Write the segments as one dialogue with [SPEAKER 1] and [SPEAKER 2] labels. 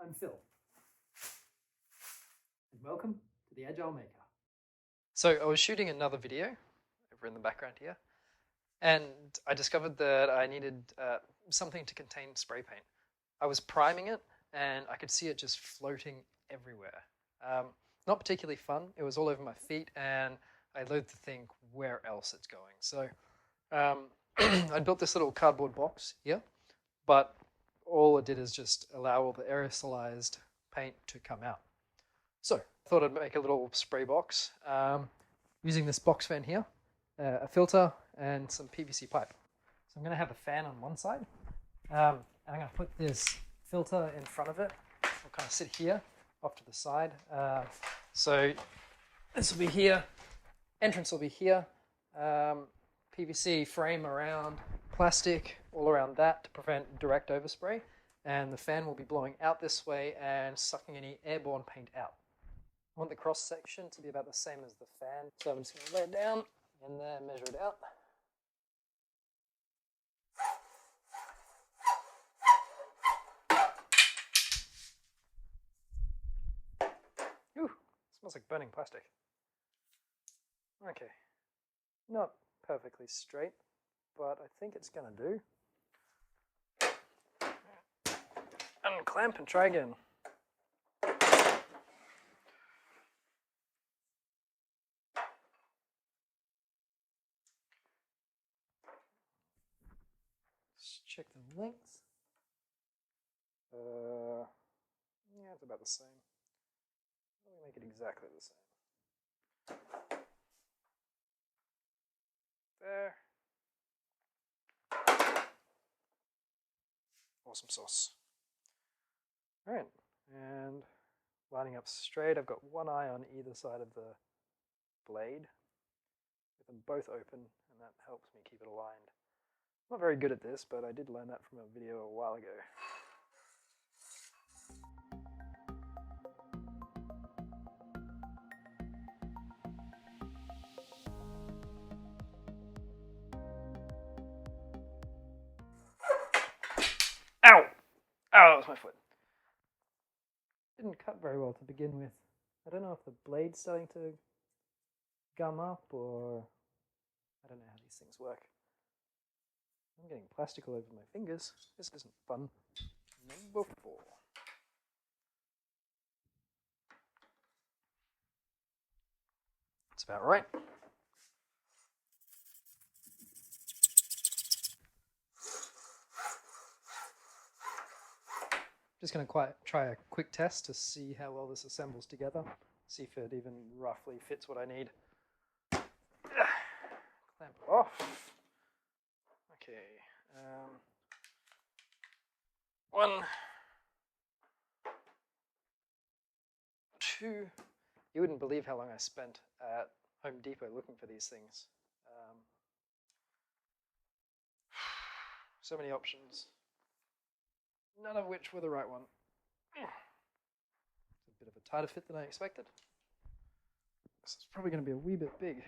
[SPEAKER 1] I'm Phil, and welcome to the Agile Maker. So I was shooting another video over in the background here, and I discovered that I needed something to contain spray paint. I was priming it, and I could see it just floating everywhere. Not particularly fun. It was all over my feet, and I loathed to think where else it's going. So I built this little cardboard box here, but all it did is just allow all the aerosolized paint to come out. So I thought I'd make a little spray box using this box fan here, a filter, and some PVC pipe. So I'm going to have a fan on one side, and I'm going to put this filter in front of it. I'll kind of sit here off to the side. So this will be here, entrance will be here, PVC frame around, plastic all around that to prevent direct overspray, and the fan will be blowing out this way and sucking any airborne paint out. I want the cross section to be about the same as the fan, so I'm just going to lay it down and then measure it out. Ooh, smells like burning plastic. Okay, not perfectly straight, but I think it's going to do. Unclamp and try again. Let's check the length. Yeah, it's about the same. Let me make it exactly the same. There. Awesome sauce. All right, and lining up straight. I've got one eye on either side of the blade, with them both open, and that helps me keep it aligned. I'm not very good at this, but I did learn that from a video a while ago. Ow! Ow, that was my foot. Didn't cut very well to begin with. I don't know if the blade's starting to gum up, or I don't know how these things work. I'm getting plastic all over my fingers. This isn't fun. Number 4. That's about right. Just going to try a quick test to see how well this assembles together. See if it even roughly fits what I need. Clamp it off. Okay. 1, 2. You wouldn't believe how long I spent at Home Depot looking for these things. So many options. None of which were the right one. It's a bit of a tighter fit than I expected. This is probably going to be a wee bit big.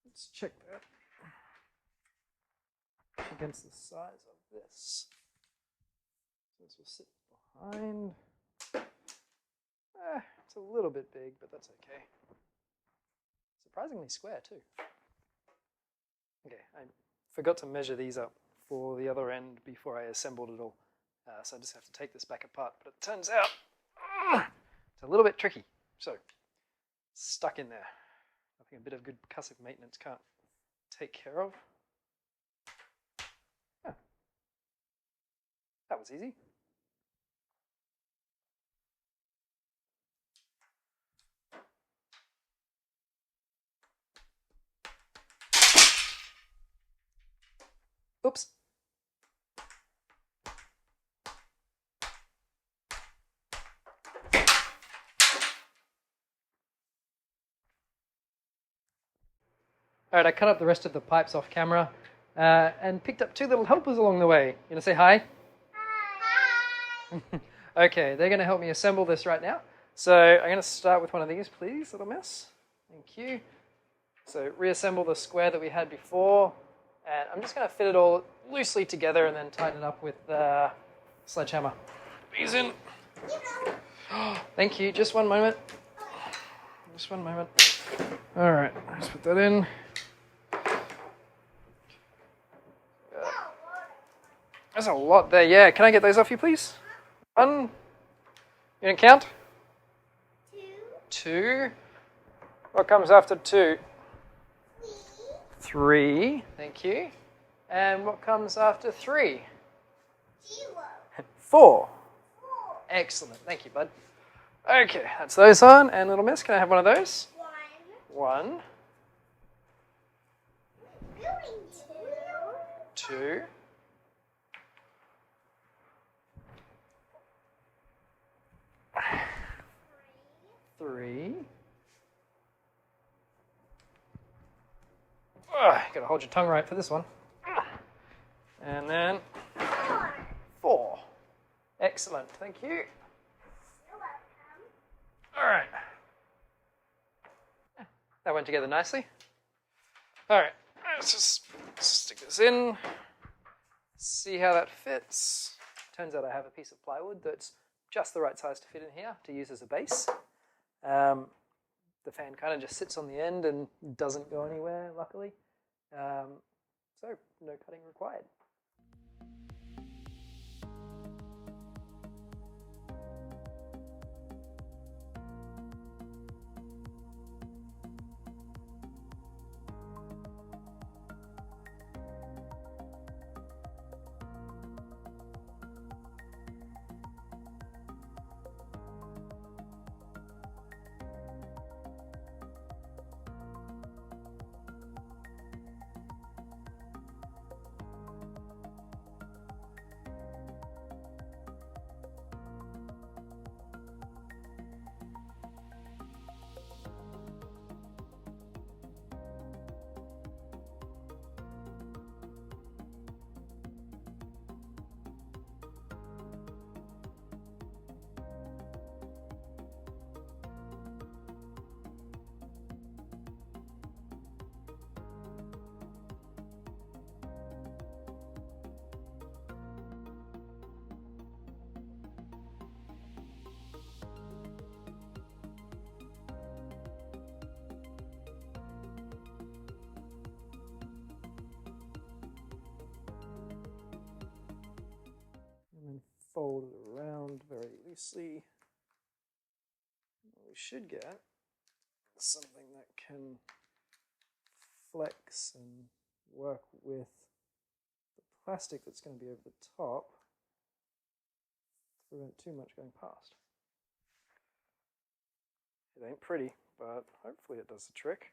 [SPEAKER 1] Let's check that against the size of this. So this will sit behind. It's a little bit big, but that's okay. Surprisingly square too. Okay, I forgot to measure these up for the other end before I assembled it all. So I just have to take this back apart, but it turns out it's a little bit tricky. So, stuck in there. Nothing a bit of good percussive maintenance can't take care of. Yeah. That was easy. Oops. All right, I cut up the rest of the pipes off camera and picked up 2 little helpers along the way. You gonna say hi? Hi. Okay, they're gonna help me assemble this right now. So I'm gonna start with one of these, please, little miss. Thank you. So reassemble the square that we had before, and I'm just going to fit it all loosely together and then tighten it up with the sledgehammer. These in. Thank you. Just one moment. Just one moment. All right, let's put that in. There's a lot there. Yeah, can I get those off you, please? One. You didn't count? Two. What comes after 2? 3. Thank you. And what comes after 3? 4. Excellent. Thank you, bud. Okay, that's those on. And little miss, can I have one of those? 1. 2. 3. Gotta hold your tongue right for this one. And then 4. Excellent, thank you. You're welcome. All right. That went together nicely. All right, let's just stick this in. See how that fits. Turns out I have a piece of plywood that's just the right size to fit in here to use as a base. The fan kind of just sits on the end and doesn't go anywhere, luckily. So no cutting required. Fold it around very loosely. What we should get something that can flex and work with the plastic that's going to be over the top to prevent too much going past. It ain't pretty, but hopefully it does the trick.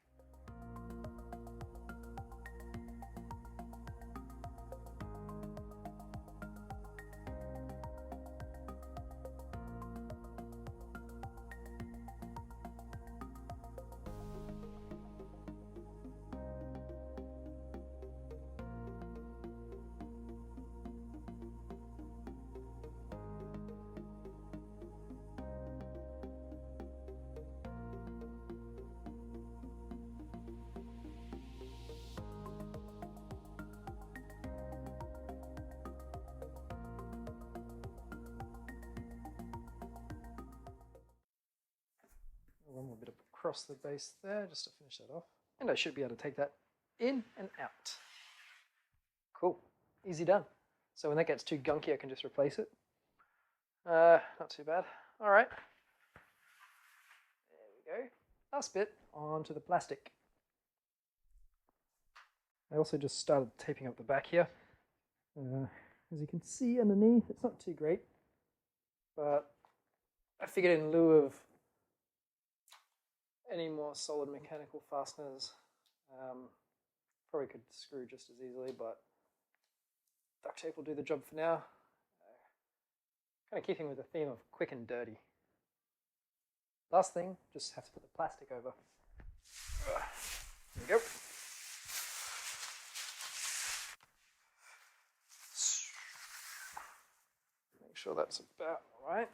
[SPEAKER 1] One more bit across the base there just to finish that off. And I should be able to take that in and out. Cool, easy done. So when that gets too gunky, I can just replace it. Not too bad. All right. There we go. Last bit onto the plastic. I also just started taping up the back here. As you can see underneath, it's not too great, but I figured in lieu of any more solid mechanical fasteners, probably could screw just as easily, but duct tape will do the job for now. Kind of keeping with the theme of quick and dirty. Last thing, just have to put the plastic over. There we go. Make sure that's about right.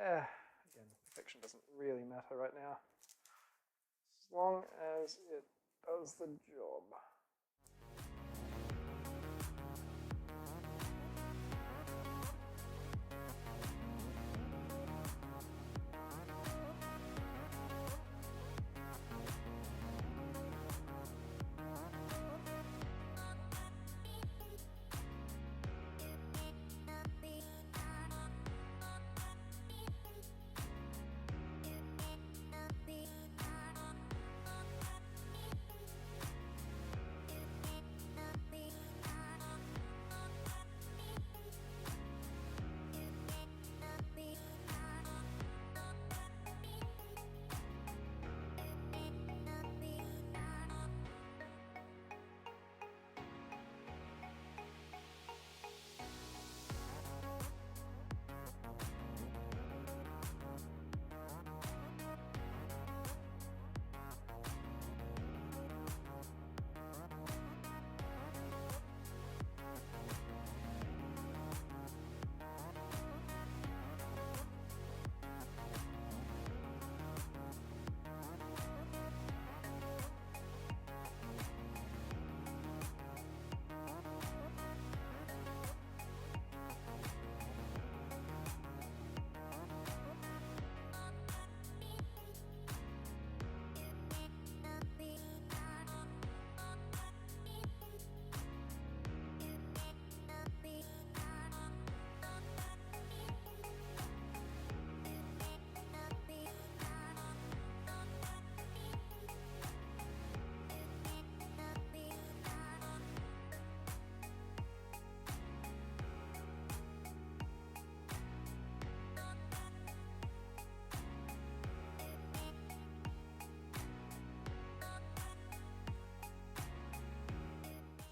[SPEAKER 1] Again, perfection doesn't really matter right now, as long as it does the job.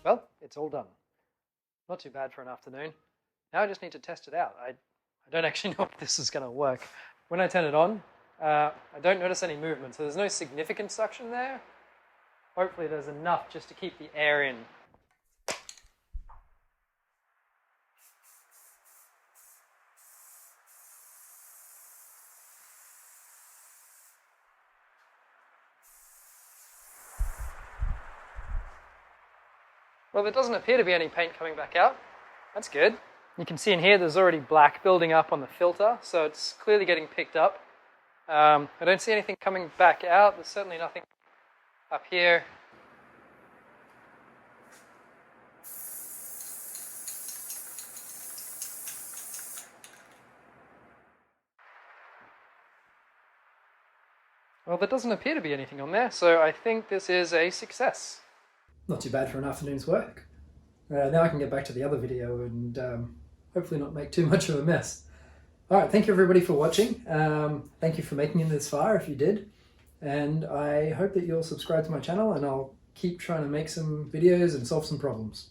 [SPEAKER 1] Well, it's all done. Not too bad for an afternoon. Now I just need to test it out. I don't actually know if this is going to work. When I turn it on, I don't notice any movement, so there's no significant suction there. Hopefully there's enough just to keep the air in. Well, there doesn't appear to be any paint coming back out. That's good. You can see in here there's already black building up on the filter, so it's clearly getting picked up. I don't see anything coming back out. There's certainly nothing up here. Well, there doesn't appear to be anything on there, so I think this is a success. Not too bad for an afternoon's work. Now I can get back to the other video and hopefully not make too much of a mess. Alright, thank you everybody for watching. Thank you for making it this far if you did. And I hope that you'll subscribe to my channel and I'll keep trying to make some videos and solve some problems.